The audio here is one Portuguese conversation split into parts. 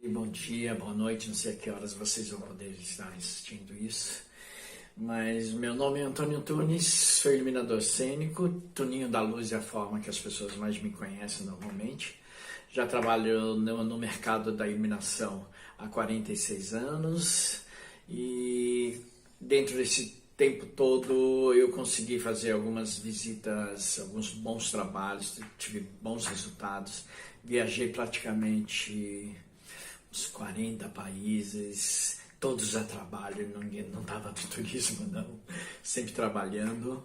Bom dia, boa noite, não sei a que horas vocês vão poder estar assistindo isso. Mas meu nome é Antônio Tunes, sou iluminador cênico, Tuninho da Luz é a forma que as pessoas mais me conhecem normalmente. Já trabalho no mercado da iluminação há 46 anos e dentro desse tempo todo eu consegui fazer algumas visitas, alguns bons trabalhos, tive bons resultados, viajei praticamente uns 40 países, todos a trabalho, não estava de turismo não, sempre trabalhando.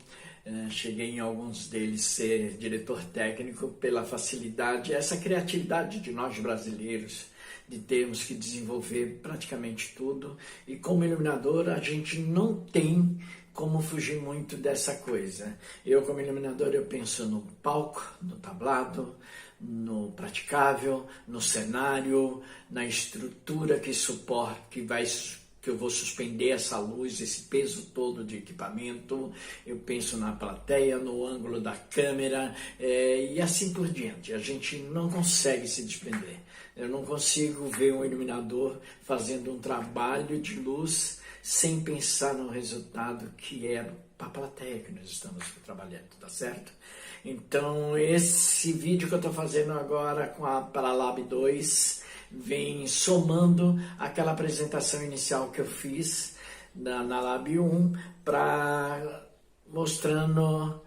Cheguei em alguns deles ser diretor técnico pela facilidade, essa criatividade de nós brasileiros, de termos que desenvolver praticamente tudo. E como iluminador a gente não tem como fugir muito dessa coisa. Eu como iluminador eu penso no palco, no tablado, no praticável, no cenário, na estrutura que suporta, que eu vou suspender essa luz, esse peso todo de equipamento. Eu penso na plateia, no ângulo da câmera e assim por diante. A gente não consegue se desprender. Eu não consigo ver um iluminador fazendo um trabalho de luz sem pensar no resultado que é para a plateia que nós estamos trabalhando, tá certo? Então, esse vídeo que eu estou fazendo agora com a Paralab 2 vem somando aquela apresentação inicial que eu fiz na Lab 1, mostrando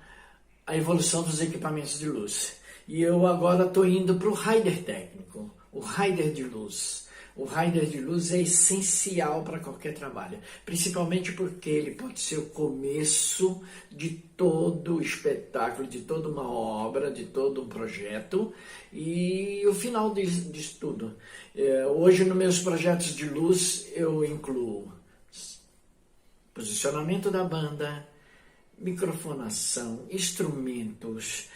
a evolução dos equipamentos de luz. E eu agora estou indo para o rider técnico, o rider de luz. O rider de luz é essencial para qualquer trabalho, principalmente porque ele pode ser o começo de todo o espetáculo, de toda uma obra, de todo um projeto e o final disso tudo. Hoje, nos meus projetos de luz, eu incluo posicionamento da banda, microfonação, instrumentos,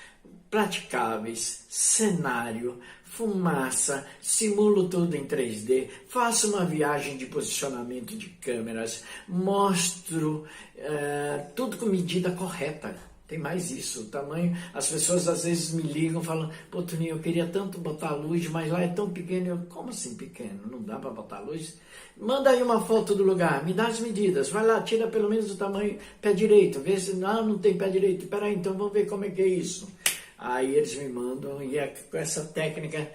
praticáveis, cenário, fumaça, simulo tudo em 3D, faço uma viagem de posicionamento de câmeras, mostro tudo com medida correta. Tem mais isso, o tamanho, as pessoas às vezes me ligam falando, pô Toninho, eu queria tanto botar luz, mas lá é tão pequeno. Eu, como assim pequeno? Não dá para botar luz? Manda aí uma foto do lugar, me dá as medidas, vai lá, tira pelo menos o tamanho, pé direito, vê se não tem pé direito, peraí, então vamos ver como é que é isso. Aí eles me mandam, e é com essa técnica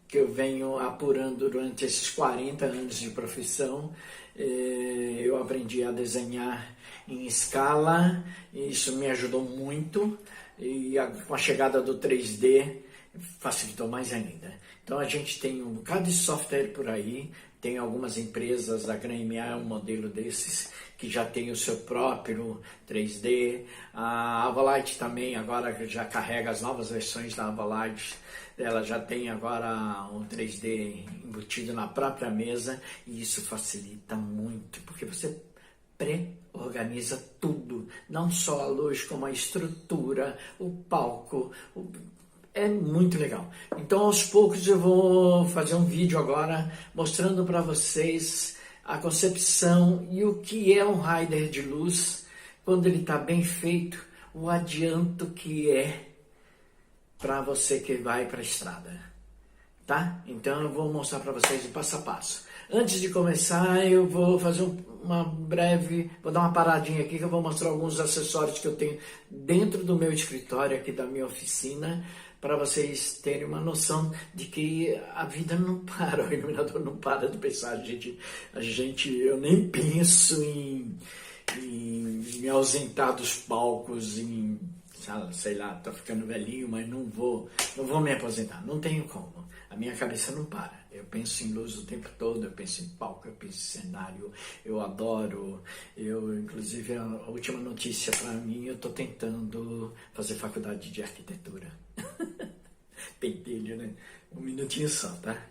que eu venho apurando durante esses 40 anos de profissão, eu aprendi a desenhar em escala, e isso me ajudou muito, e com a chegada do 3D facilitou mais ainda. Então a gente tem um bocado de software por aí, tem algumas empresas, a GrandMA é um modelo desses, que já tem o seu próprio 3D. A Avolite também agora já carrega as novas versões da Avolite. Ela já tem agora um 3D embutido na própria mesa e isso facilita muito, porque você pré-organiza tudo, não só a luz, como a estrutura, o palco, é muito legal. Então, aos poucos eu vou fazer um vídeo agora mostrando para vocês a concepção e o que é um rider de luz, quando ele está bem feito, o adianto que é para você que vai para a estrada, tá? Então eu vou mostrar para vocês o passo a passo. Antes de começar, eu vou fazer vou dar uma paradinha aqui que eu vou mostrar alguns acessórios que eu tenho dentro do meu escritório aqui da minha oficina, para vocês terem uma noção de que a vida não para, o iluminador não para de pensar. Eu nem penso em me ausentar dos palcos, sei lá, tô ficando velhinho, mas não vou me aposentar, não tenho como. A minha cabeça não para. Eu penso em luz o tempo todo, eu penso em palco, eu penso em cenário, eu adoro. Inclusive, a última notícia para mim, eu estou tentando fazer faculdade de arquitetura. Pentelho, né? Um minutinho só, tá?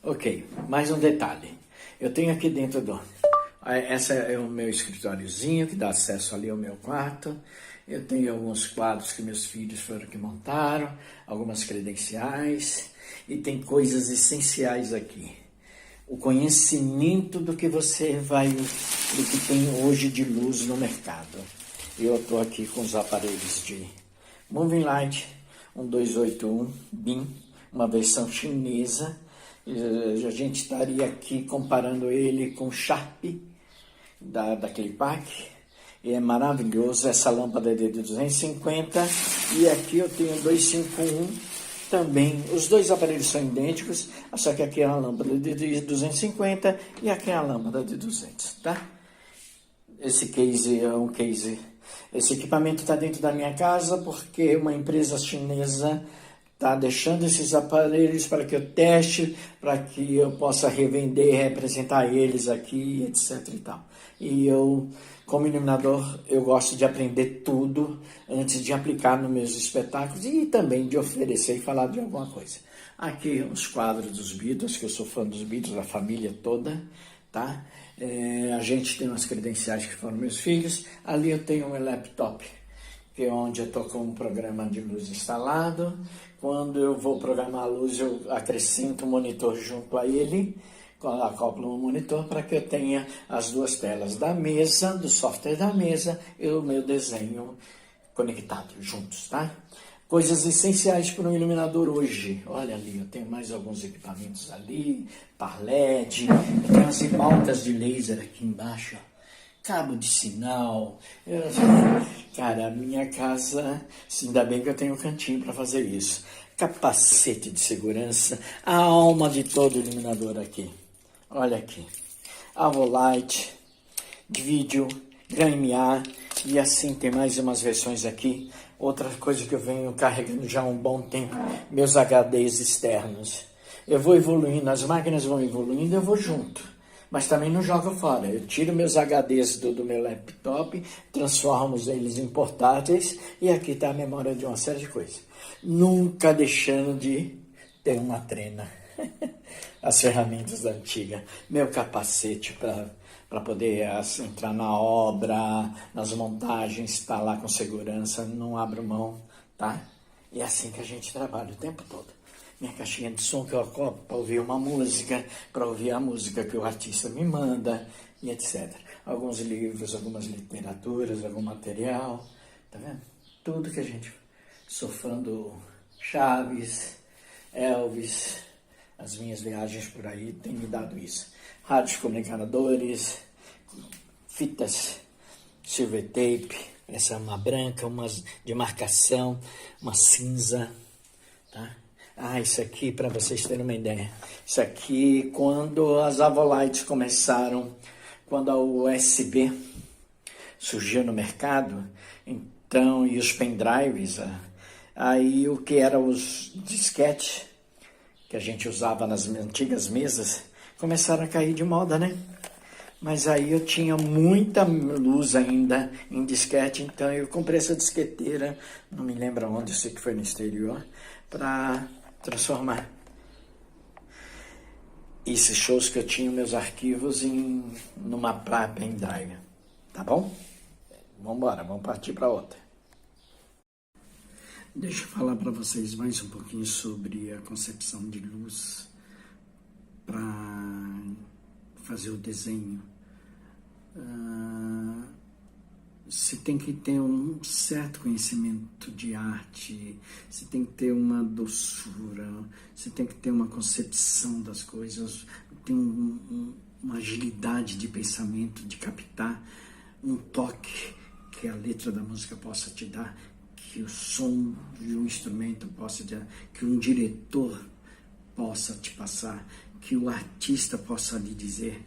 Ok, mais um detalhe. Eu tenho aqui dentro essa é o meu escritóriozinho, que dá acesso ali ao meu quarto. Eu tenho alguns quadros que meus filhos foram que montaram, algumas credenciais, e tem coisas essenciais aqui. O conhecimento do que do que tem hoje de luz no mercado. Eu estou aqui com os aparelhos de Moving Light 1281 BIM, uma versão chinesa, A gente estaria aqui comparando ele com o Sharp daquele pack. E é maravilhoso, essa lâmpada é de 250 e aqui eu tenho 251 também. Os dois aparelhos são idênticos, só que aqui é a lâmpada de 250 e aqui é a lâmpada de 200, tá? Esse case é um case. Esse equipamento está dentro da minha casa porque uma empresa chinesa está deixando esses aparelhos para que eu teste, para que eu possa revender, representar eles aqui, etc e tal. E eu, como iluminador, eu gosto de aprender tudo antes de aplicar nos meus espetáculos e também de oferecer e falar de alguma coisa. Aqui os quadros dos Beatles, que eu sou fã dos Beatles, da família toda, tá? A gente tem umas credenciais que foram meus filhos. Ali eu tenho um laptop, que é onde eu estou com um programa de luz instalado. Quando eu vou programar a luz, eu acrescento um monitor junto a ele, acoplo um monitor para que eu tenha as duas telas da mesa, do software da mesa e o meu desenho conectado juntos, tá? Coisas essenciais para um iluminador hoje. Olha ali, eu tenho mais alguns equipamentos ali, par LED, eu tenho as ribaltas de laser aqui embaixo, cabo de sinal. Cara, a minha casa, ainda bem que eu tenho um cantinho para fazer isso. Capacete de segurança, a alma de todo iluminador aqui. Olha aqui, Avolite, vídeo, GMA, e assim tem mais umas versões aqui. Outra coisa que eu venho carregando já há um bom tempo, meus HDs externos. Eu vou evoluindo, as máquinas vão evoluindo, eu vou junto. Mas também não jogo fora. Eu tiro meus HDs do meu laptop, transformo eles em portáteis e aqui está a memória de uma série de coisas. Nunca deixando de ter uma trena. As ferramentas da antiga. Meu capacete para poder entrar na obra, nas montagens, estar lá com segurança, não abro mão, tá? E é assim que a gente trabalha o tempo todo. Minha caixinha de som que eu acoplo para ouvir uma música, para ouvir a música que o artista me manda, e etc. Alguns livros, algumas literaturas, algum material, tá vendo? Tudo que a gente... Sou fã do Chaves, Elvis, as minhas viagens por aí têm me dado isso. Rádios comunicadores, fitas, silver tape, essa é uma branca, uma de marcação, uma cinza, tá? Isso aqui, para vocês terem uma ideia, isso aqui, quando as Avolites começaram, quando a USB surgiu no mercado, então, e os pendrives, aí o que eram os disquetes, que a gente usava nas antigas mesas, começaram a cair de moda, né? Mas aí eu tinha muita luz ainda em disquete, então eu comprei essa disqueteira, não me lembro onde, eu sei que foi no exterior, para transformar esses shows que eu tinha, meus arquivos, numa pendrive, tá bom? Vamos embora, vamos partir para outra. Deixa eu falar para vocês mais um pouquinho sobre a concepção de luz para fazer o desenho. Você tem que ter um certo conhecimento de arte, você tem que ter uma doçura, você tem que ter uma concepção das coisas, tem uma agilidade de pensamento, de captar um toque que a letra da música possa te dar, que o som de um instrumento possa te dar, que um diretor possa te passar, que o artista possa lhe dizer.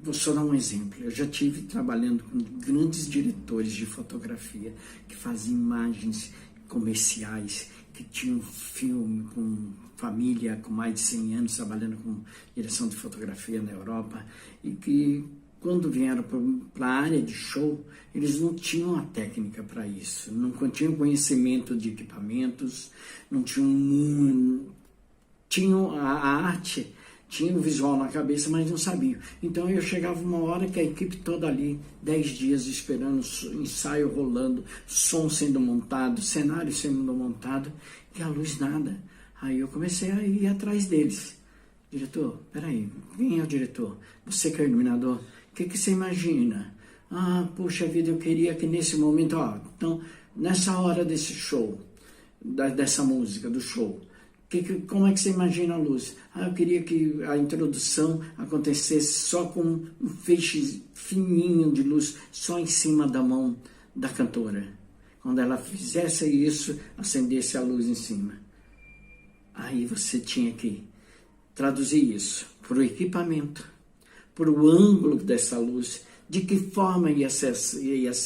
Vou só dar um exemplo. Eu já tive trabalhando com grandes diretores de fotografia que faziam imagens comerciais, que tinham filme com família com mais de 100 anos trabalhando com direção de fotografia na Europa, e que quando vieram para a área de show, eles não tinham a técnica para isso, não tinham conhecimento de equipamentos, não tinham a arte, tinha o visual na cabeça, mas não sabiam. Então eu chegava uma hora que a equipe toda ali, 10 dias esperando, ensaio rolando, som sendo montado, cenário sendo montado, e a luz nada. Aí eu comecei a ir atrás deles. Diretor, peraí, quem é o diretor? Você que é o iluminador? O que você imagina? Poxa vida, eu queria que nesse momento, então, nessa hora desse show, dessa música, do show, Como é que você imagina a luz? Eu queria que a introdução acontecesse só com um feixe fininho de luz, só em cima da mão da cantora. Quando ela fizesse isso, acendesse a luz em cima. Aí você tinha que traduzir isso para o equipamento, para o ângulo dessa luz, de que forma ia ser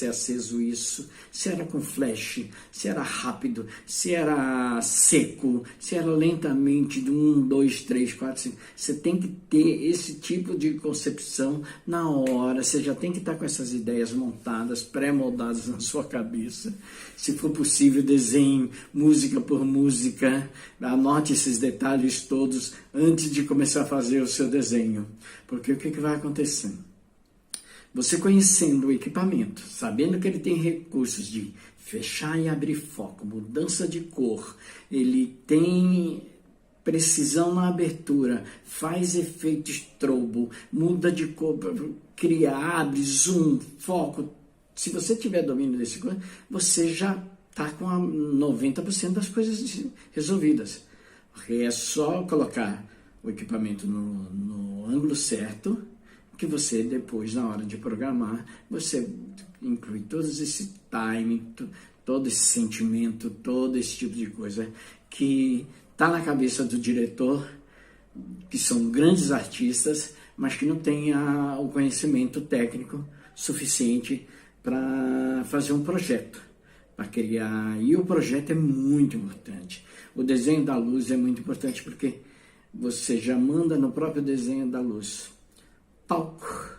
aceso isso, se era com flash, se era rápido, se era seco, se era lentamente, de 1, 2, 3, 4, 5. Você tem que ter esse tipo de concepção na hora, você já tem que estar com essas ideias montadas, pré-moldadas na sua cabeça. Se for possível, desenhe música por música, anote esses detalhes todos antes de começar a fazer o seu desenho. Porque o que vai acontecer? Você conhecendo o equipamento, sabendo que ele tem recursos de fechar e abrir foco, mudança de cor, ele tem precisão na abertura, faz efeito estrobo, muda de cor, cria, abre, zoom, foco. Se você tiver domínio desse coisa, você já está com 90% das coisas resolvidas. Porque é só colocar o equipamento no ângulo certo, que você depois, na hora de programar, você inclui todo esse timing, todo esse sentimento, todo esse tipo de coisa que está na cabeça do diretor, que são grandes artistas, mas que não tem o conhecimento técnico suficiente para fazer um projeto, para criar. E o projeto é muito importante. O desenho da luz é muito importante porque você já manda no próprio desenho da luz. Palco,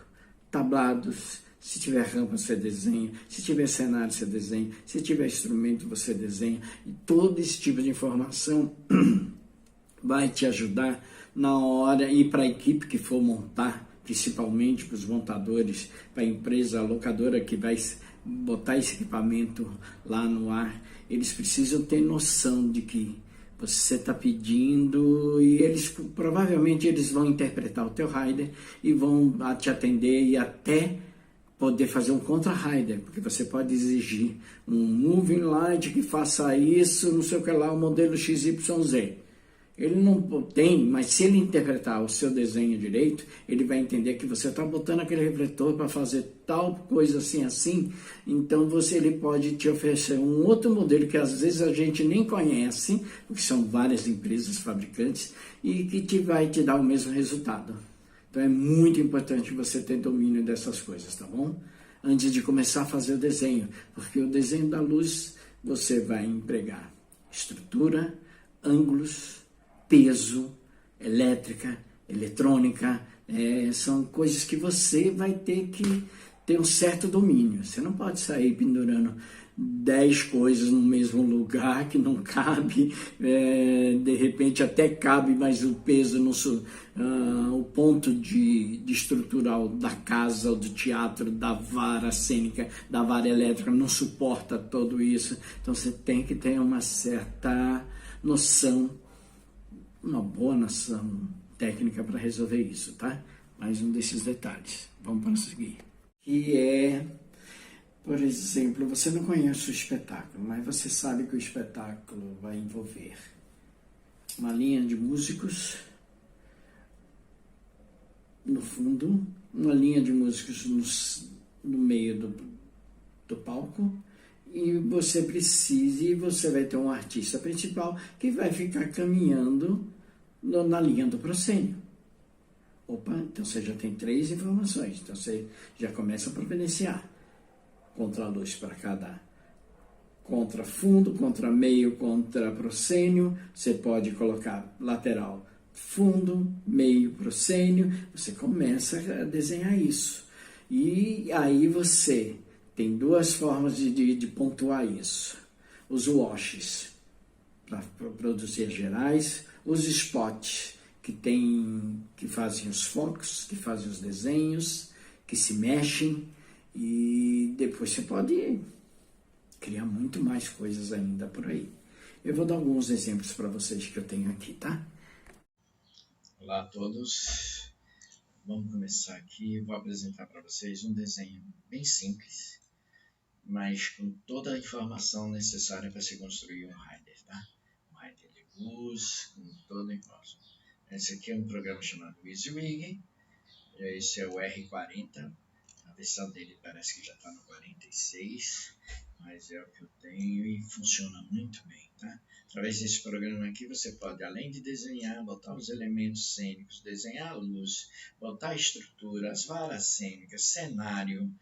tablados, se tiver rampa você desenha, se tiver cenário você desenha, se tiver instrumento você desenha, e todo esse tipo de informação vai te ajudar na hora, e para a equipe que for montar, principalmente para os montadores, para a empresa, a locadora que vai botar esse equipamento lá no ar, eles precisam ter noção de que você está pedindo, e eles provavelmente eles vão interpretar o teu rider e vão te atender e até poder fazer um contra-rider, porque você pode exigir um moving light que faça isso, não sei o que lá, o modelo XYZ. Ele não tem, mas se ele interpretar o seu desenho direito, ele vai entender que você está botando aquele refletor para fazer tal coisa assim, então ele pode te oferecer um outro modelo que às vezes a gente nem conhece, porque são várias empresas fabricantes, e que vai te dar o mesmo resultado. Então é muito importante você ter domínio dessas coisas, tá bom? Antes de começar a fazer o desenho, porque o desenho da luz você vai empregar estrutura, ângulos, peso, elétrica, eletrônica, são coisas que você vai ter que ter um certo domínio. Você não pode sair pendurando 10 coisas no mesmo lugar que não cabe, de repente até cabe, mas o peso, o ponto de estrutural da casa, ou do teatro, da vara cênica, da vara elétrica não suporta tudo isso. Então você tem que ter uma certa noção, uma boa noção técnica para resolver isso, tá? Mais um desses detalhes. Vamos prosseguir. Que é, por exemplo, você não conhece o espetáculo, mas você sabe que o espetáculo vai envolver uma linha de músicos no fundo, uma linha de músicos no meio do palco, e você vai ter um artista principal que vai ficar caminhando na linha do proscênio. Opa, então você já tem 3 informações, então você já começa a providenciar contraluz para cada contrafundo, contrameio, contraprocênio. Você pode colocar lateral, fundo, meio, proscênio. Você começa a desenhar isso. E aí você tem 2 formas de pontuar isso. Os washes, para produzir as gerais, os spots, que fazem os focos, que fazem os desenhos, que se mexem, e depois você pode criar muito mais coisas ainda por aí. Eu vou dar alguns exemplos para vocês que eu tenho aqui, tá? Olá a todos, vamos começar aqui. Vou apresentar para vocês um desenho bem simples, mas com toda a informação necessária para se construir um rider, tá? Um rider de luz, com todo o entorno. Esse aqui é um programa chamado WYSIWYG. Esse é o R40. A versão dele parece que já está no 46, mas é o que eu tenho e funciona muito bem, tá? Através desse programa aqui você pode, além de desenhar, botar os elementos cênicos, desenhar a luz, botar a estrutura, as varas cênicas, cenário,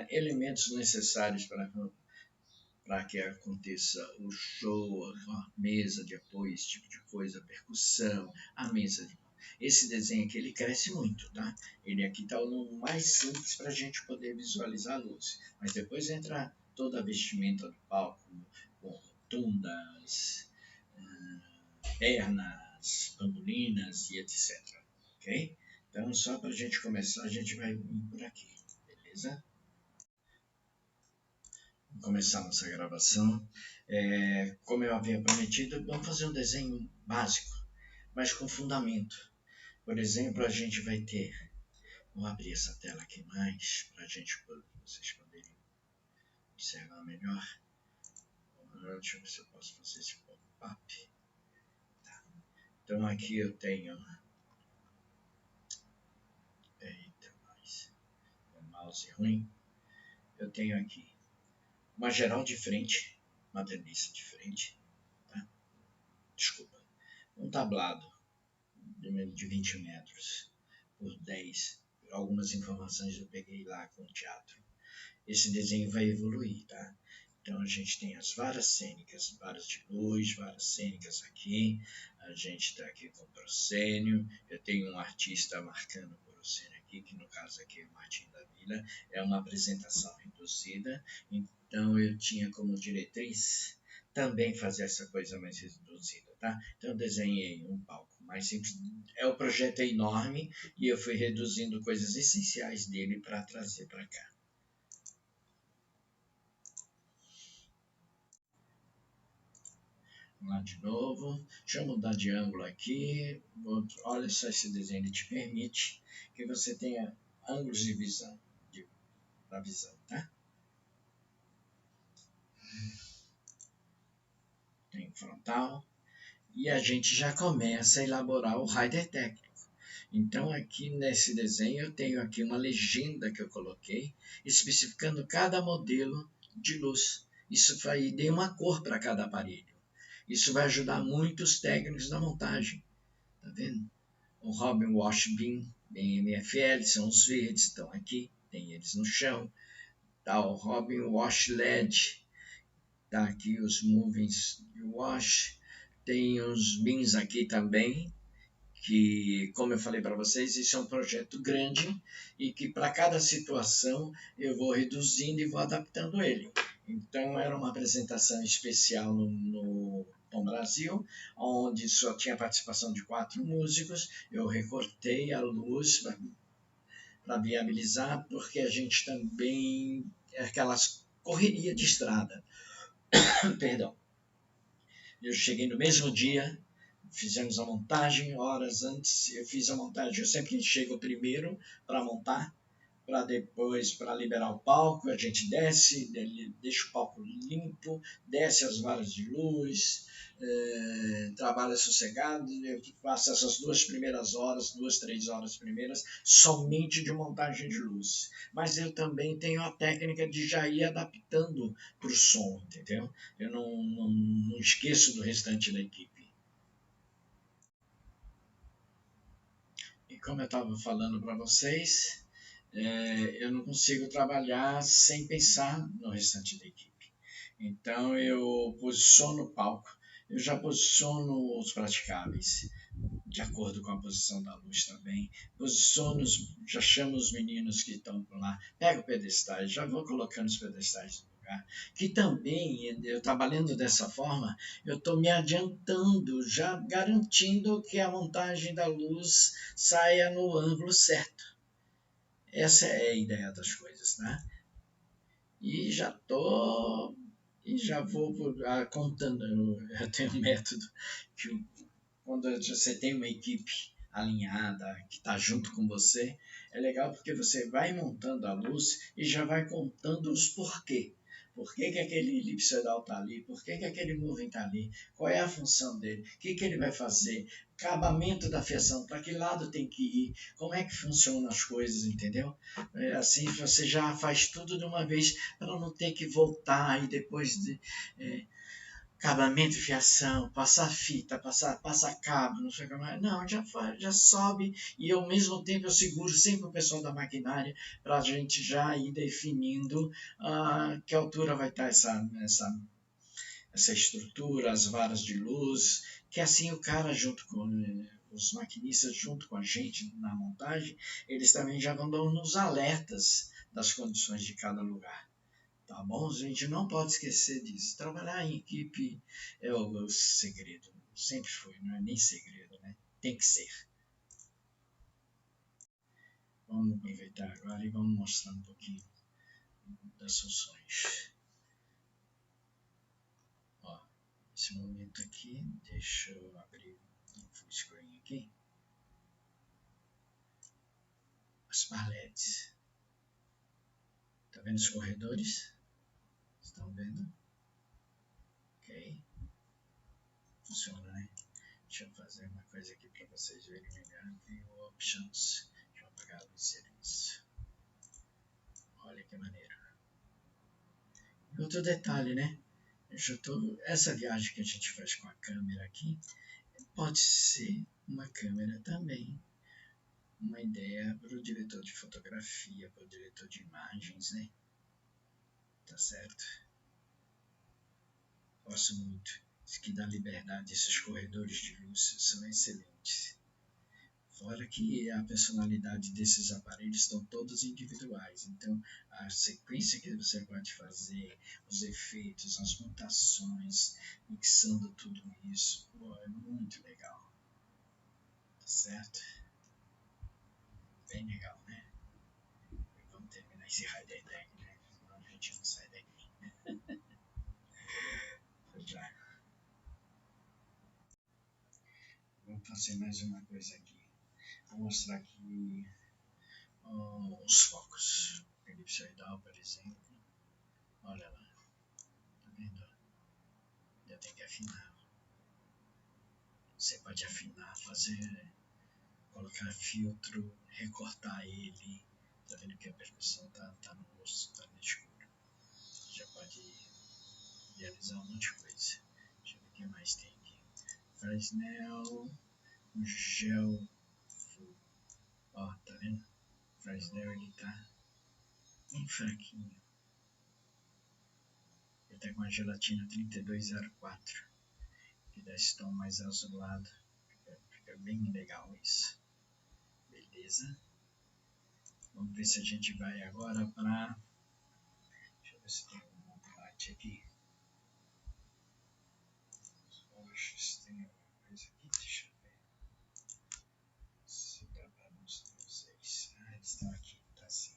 elementos necessários para que aconteça o show, a mesa de apoio, esse tipo de coisa, a percussão, a mesa de... Esse desenho aqui, ele cresce muito, tá? Ele aqui está no mais simples para a gente poder visualizar a luz. Mas depois entra toda a vestimenta do palco, com rotundas, pernas, bambolinas e etc. Ok? Então, só para a gente começar, a gente vai vir por aqui, beleza? Vamos começar nossa gravação. Como eu havia prometido, vamos fazer um desenho básico, mas com fundamento. Por exemplo, a gente vai ter... Vou abrir essa tela aqui mais, para vocês poderem observar melhor. Deixa eu ver se eu posso fazer esse pop-up. Tá. Então aqui eu tenho... Eita, mas o mouse ruim. Eu tenho aqui uma geral de frente, uma tendência de frente, tá? Desculpa. Um tablado de 20 metros por 10. Algumas informações eu peguei lá com o teatro. Esse desenho vai evoluir, tá? Então a gente tem as varas cênicas, varas de luz, varas cênicas aqui. A gente está aqui com o proscênio. Eu tenho um artista marcando o proscênio aqui, que no caso aqui é o Martim da Vila. É uma apresentação reduzida. Então eu tinha como diretriz também fazer essa coisa mais reduzida, tá? Então eu desenhei um palco mais simples. O projeto é enorme e eu fui reduzindo coisas essenciais dele para trazer para cá. Vamos lá de novo. Deixa eu mudar de ângulo aqui. Olha só, esse desenho ele te permite que você tenha ângulos de visão, da visão, tá? Tem frontal. E a gente já começa a elaborar o rider técnico. Então aqui nesse desenho eu tenho aqui uma legenda que eu coloquei, especificando cada modelo de luz. Isso vai dar uma cor para cada aparelho. Isso vai ajudar muito os técnicos da montagem. Tá vendo? O Robin Wash Beam, MFL, são os verdes, estão aqui, tem eles no chão. Tá o Robin Wash LED, tá aqui os Moving Wash. Tem os beams aqui também, que, como eu falei para vocês, isso é um projeto grande e que para cada situação eu vou reduzindo e vou adaptando ele. Então era uma apresentação especial no Tom Brasil, onde só tinha participação de 4 músicos. Eu recortei a luz para viabilizar, porque a gente também é aquelas correria de estrada. Perdão. Eu cheguei no mesmo dia, fizemos a montagem, horas antes eu fiz a montagem. Eu sempre chego primeiro para montar, para depois, para liberar o palco, a gente desce, deixa o palco limpo, desce as varas de luz, trabalha sossegado. Eu faço essas 2 primeiras horas, 2, 3 horas primeiras, somente de montagem de luz. Mas eu também tenho a técnica de já ir adaptando para o som, entendeu? Eu não esqueço do restante da equipe. E como eu estava falando para vocês, eu não consigo trabalhar sem pensar no restante da equipe. Então eu posiciono o palco, eu já posiciono os praticáveis, de acordo com a posição da luz também. Posiciono, já chamo os meninos que estão por lá, pego pedestais, já vou colocando os pedestais no lugar. Que também, eu trabalhando dessa forma, eu estou me adiantando, já garantindo que a montagem da luz saia no ângulo certo. Essa é a ideia das coisas, né? E já vou contando. Eu tenho um método que quando você tem uma equipe alinhada, que está junto com você, é legal porque você vai montando a luz e já vai contando os porquê. Por que aquele elipsoidal está ali? Por que aquele moving está ali? Qual é a função dele? O que ele vai fazer? Acabamento da fiação, para que lado tem que ir? Como é que funcionam as coisas, entendeu? Assim você já faz tudo de uma vez para não ter que voltar e depois de... acabamento de fiação, passar fita, passar cabo, não sei o que mais. Não, já sobe e ao mesmo tempo eu seguro sempre o pessoal da maquinária para a gente já ir definindo que altura vai estar essa estrutura, as varas de luz, que assim o cara junto com os maquinistas junto com a gente na montagem, eles também já vão dando uns alertas das condições de cada lugar. Tá bom? A gente não pode esquecer disso. Trabalhar em equipe é o segredo. Sempre foi, não é nem segredo, né? Tem que ser. Vamos aproveitar agora e vamos mostrar um pouquinho das funções. Ó, nesse momento aqui, deixa eu abrir o full screen aqui. As paletes. Tá vendo os corredores? Estão vendo? Ok. Funciona, né? Deixa eu fazer uma coisa aqui para vocês verem melhor. Tem o Options. Deixa eu apagar a luz de serviço. Olha que maneiro. E outro detalhe, né? Essa viagem que a gente faz com a câmera aqui pode ser uma câmera também. Uma ideia para o diretor de fotografia, para o diretor de imagens, né? Tá certo? Gosto muito. Isso que dá liberdade, esses corredores de luz são excelentes. Fora que a personalidade desses aparelhos estão todos individuais, então a sequência que você pode fazer, os efeitos, as mutações, mixando tudo isso, é muito legal. Tá certo? Bem legal, né? E vamos terminar esse Rider Tag, né? Senão a gente não sai daqui. Já. Vou fazer mais uma coisa aqui. Vou mostrar aqui os focos. Elipsoidal, por exemplo. Olha lá. Tá vendo? Já tem que afinar. Você pode afinar, colocar filtro, recortar ele. Tá vendo que a percussão tá no rosto, tá no escuro. Já pode realizar um monte de coisa. Deixa eu ver o que mais tem aqui. Fresnel, um gel. Ó, tá vendo? O Fresnel ele tá bem fraquinho. Ele tá com a gelatina 3204, que dá esse tom mais azulado. Fica bem legal isso. Beleza? Vamos ver se a gente vai agora para... Deixa eu ver se tem um light aqui. Hoje tem alguma coisa aqui, deixa eu ver. Se dá para mostrar para vocês. Eles estão aqui, tá assim.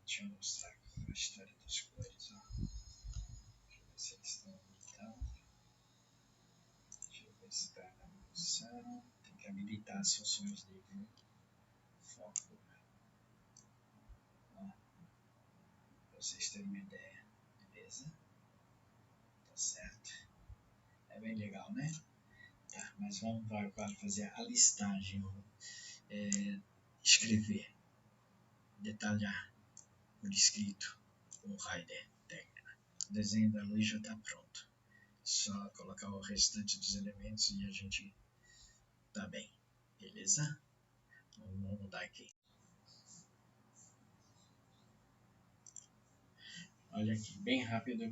Deixa eu mostrar a história das cores, ó. Deixa eu ver se eles estão ali, então. Deixa eu ver se está na posição. Tem que habilitar as funções dele. Foco. Ó. Para vocês terem uma ideia. Beleza? Tá certo. É bem legal, né? Tá, mas vamos agora fazer a listagem. Escrever. Detalhar por escrito o Rider técnico. O desenho da luz já está pronto. Só colocar o restante dos elementos e a gente tá bem. Beleza? Vamos mudar aqui. Olha aqui, bem rápido.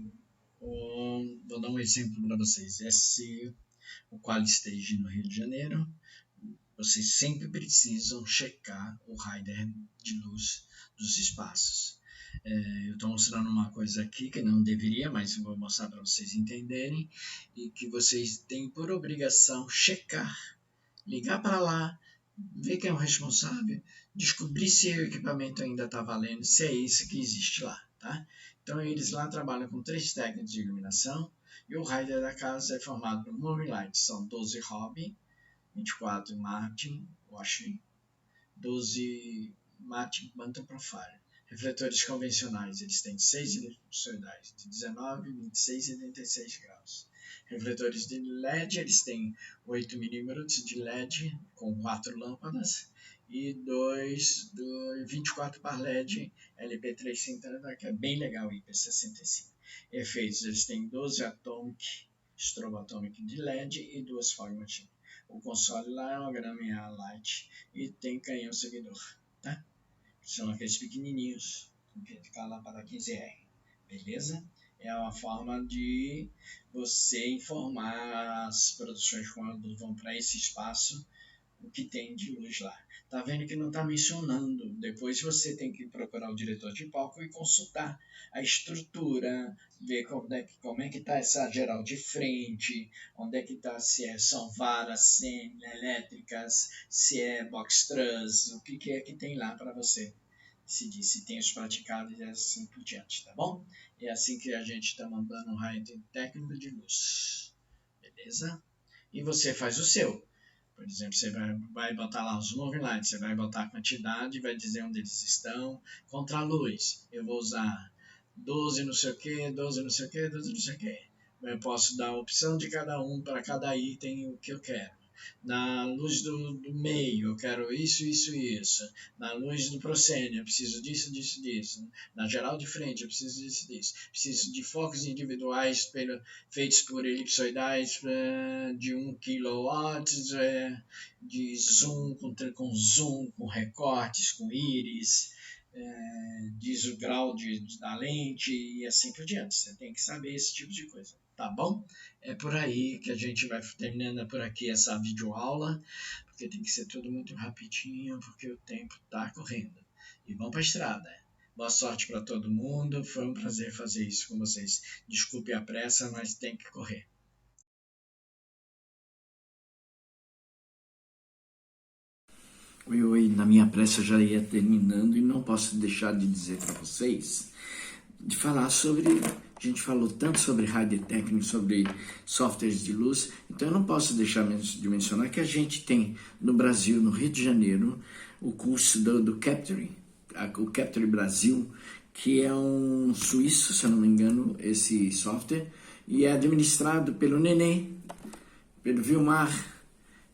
Vou dar um exemplo para vocês. O Qualistage no Rio de Janeiro. Vocês sempre precisam checar o Rider de luz dos espaços. Eu estou mostrando uma coisa aqui que não deveria, mas vou mostrar para vocês entenderem, e que vocês têm por obrigação checar, ligar para lá, ver quem é o responsável, descobrir se o equipamento ainda está valendo, se é esse que existe lá. Tá? Então eles lá trabalham com 3 técnicas de iluminação, e o Rider da casa é formado por Moving Lights, são 12 Hobby, 24 Martin Washington, 12 Martin Bantam Profile. Refletores convencionais, eles têm 6 elipsoidais, de 19, 26 e 36 graus. Refletores de LED, eles têm 8 milímetros de LED com 4 lâmpadas e 24 par LED LP350, que é bem legal, IP65. Efeitos, eles têm 12 strobo atomic de LED e 2 fog machine. O console lá é uma Gramier Light e tem canhão seguidor, tá? São aqueles pequenininhos, que fica lá para 15R, beleza? É uma forma de você informar as produções quando vão para esse espaço, o que tem de luz lá. Tá vendo que não está mencionando. Depois você tem que procurar o diretor de palco e consultar a estrutura, ver como é que está essa geral de frente, onde é que está, se são varas semi-elétricas, se é box truss, o que é que tem lá para você decidir se tem os praticados e assim por diante, tá bom? É assim que a gente está mandando um raio técnico de luz, beleza? E você faz o seu. Por exemplo, você vai botar lá os moving lights, você vai botar a quantidade, vai dizer onde eles estão. Contra a luz, eu vou usar 12 não sei o que, 12 não sei o que, 12 não sei o que. Eu posso dar a opção de cada um para cada item o que eu quero. Na luz do meio, eu quero isso, isso e isso. Na luz do proscênio, eu preciso disso, disso, disso. Na geral de frente, eu preciso disso, disso. Preciso de focos individuais feitos por elipsoidais de 1 kW, de zoom, com zoom, com recortes, com íris, diz o grau da lente e assim por diante. Você tem que saber esse tipo de coisa. Tá bom? É por aí que a gente vai terminando por aqui essa videoaula, porque tem que ser tudo muito rapidinho, porque o tempo tá correndo. E vamos para a estrada. Boa sorte para todo mundo, foi um prazer fazer isso com vocês. Desculpe a pressa, mas tem que correr. Oi, na minha pressa eu já ia terminando e não posso deixar de dizer para vocês, de falar sobre... A gente falou tanto sobre rádio técnico, sobre softwares de luz, então eu não posso deixar de mencionar que a gente tem no Brasil, no Rio de Janeiro, o curso do Capture, o Capture Brasil, que é um suíço, se eu não me engano, esse software, e é administrado pelo Nenê, pelo Vilmar,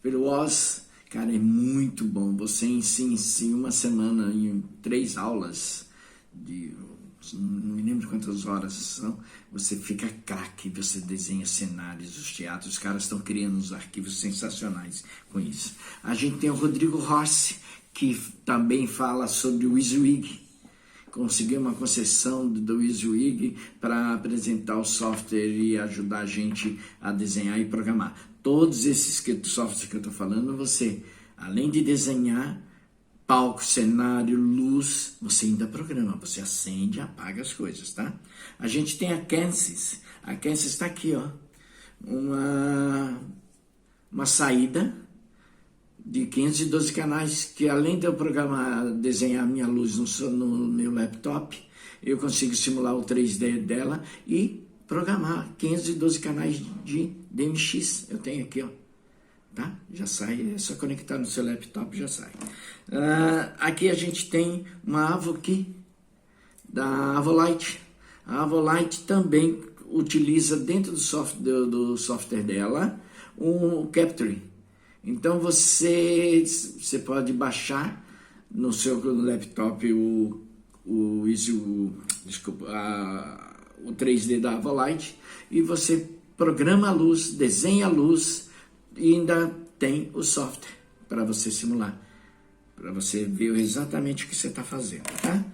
pelo Oz. Cara, é muito bom. Você ensina em uma semana, em 3 aulas de... não me lembro quantas horas são, você fica craque, você desenha cenários, os teatros, os caras estão criando uns arquivos sensacionais com isso. A gente tem o Rodrigo Rossi, que também fala sobre o WYSIWYG, conseguiu uma concessão do WYSIWYG para apresentar o software e ajudar a gente a desenhar e programar. Todos esses softwares que eu estou falando, você, além de desenhar, palco, cenário, luz, você ainda programa, você acende e apaga as coisas, tá? A gente tem a Kansas. A Kansas está aqui, ó. Uma saída de 512 canais, que além de eu programar, desenhar a minha luz no meu laptop, eu consigo simular o 3D dela e programar 512 canais de DMX. Eu tenho aqui, ó. Tá? Já sai, é só conectar no seu laptop, já sai. Aqui a gente tem uma Avoki da Avolite. A Avolite também utiliza dentro do software dela o Capture. Então você pode baixar no seu laptop o 3D da Avolite e você programa a luz, desenha a luz, e ainda tem o software para você simular, para você ver exatamente o que você está fazendo, tá?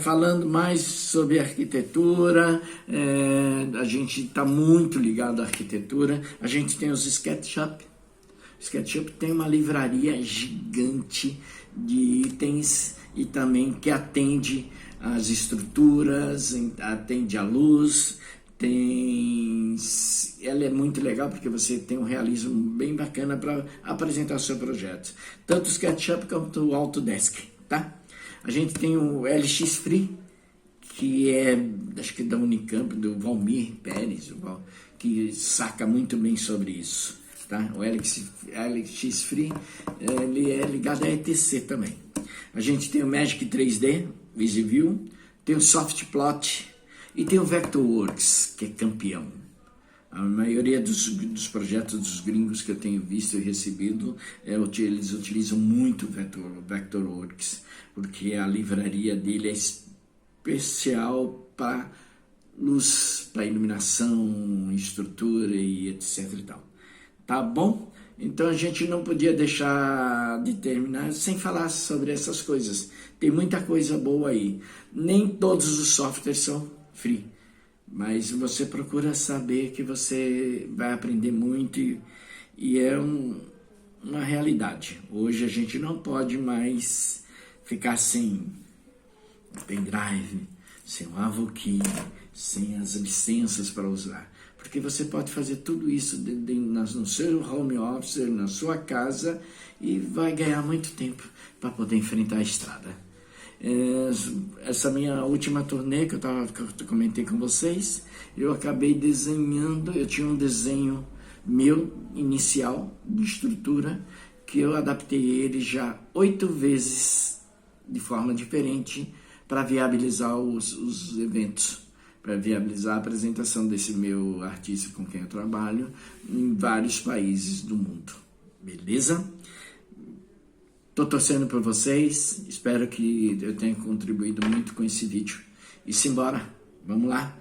Falando mais sobre arquitetura, a gente está muito ligado à arquitetura, a gente tem os SketchUp. SketchUp tem uma livraria gigante de itens e também que atende às estruturas, atende à luz. Ela é muito legal porque você tem um realismo bem bacana para apresentar o seu projeto. Tanto o SketchUp quanto o Autodesk, tá? A gente tem o LX Free, que é, acho que da Unicamp, do Valmir Pérez, que saca muito bem sobre isso, tá? O LX Free, ele é ligado à ETC também. A gente tem o Magic 3D, VisiView, tem o Softplot e tem o Vectorworks, que é campeão. A maioria dos projetos dos gringos que eu tenho visto e recebido, eles utilizam muito o Vectorworks, porque a livraria dele é especial para luz, para iluminação, estrutura e etc e tal. Tá bom? Então a gente não podia deixar de terminar sem falar sobre essas coisas. Tem muita coisa boa aí. Nem todos os softwares são free, mas você procura saber que você vai aprender muito e é uma realidade. Hoje a gente não pode mais ficar sem pendrive, sem o AvoKey, sem as licenças para usar. Porque você pode fazer tudo isso no seu home office, na sua casa, e vai ganhar muito tempo para poder enfrentar a estrada. Essa minha última turnê que eu comentei com vocês, eu acabei desenhando, eu tinha um desenho meu inicial de estrutura, que eu adaptei ele já 8 vezes de forma diferente para viabilizar os eventos, para viabilizar a apresentação desse meu artista com quem eu trabalho em vários países do mundo. Beleza? Estou torcendo por vocês, espero que eu tenha contribuído muito com esse vídeo. E simbora, vamos lá!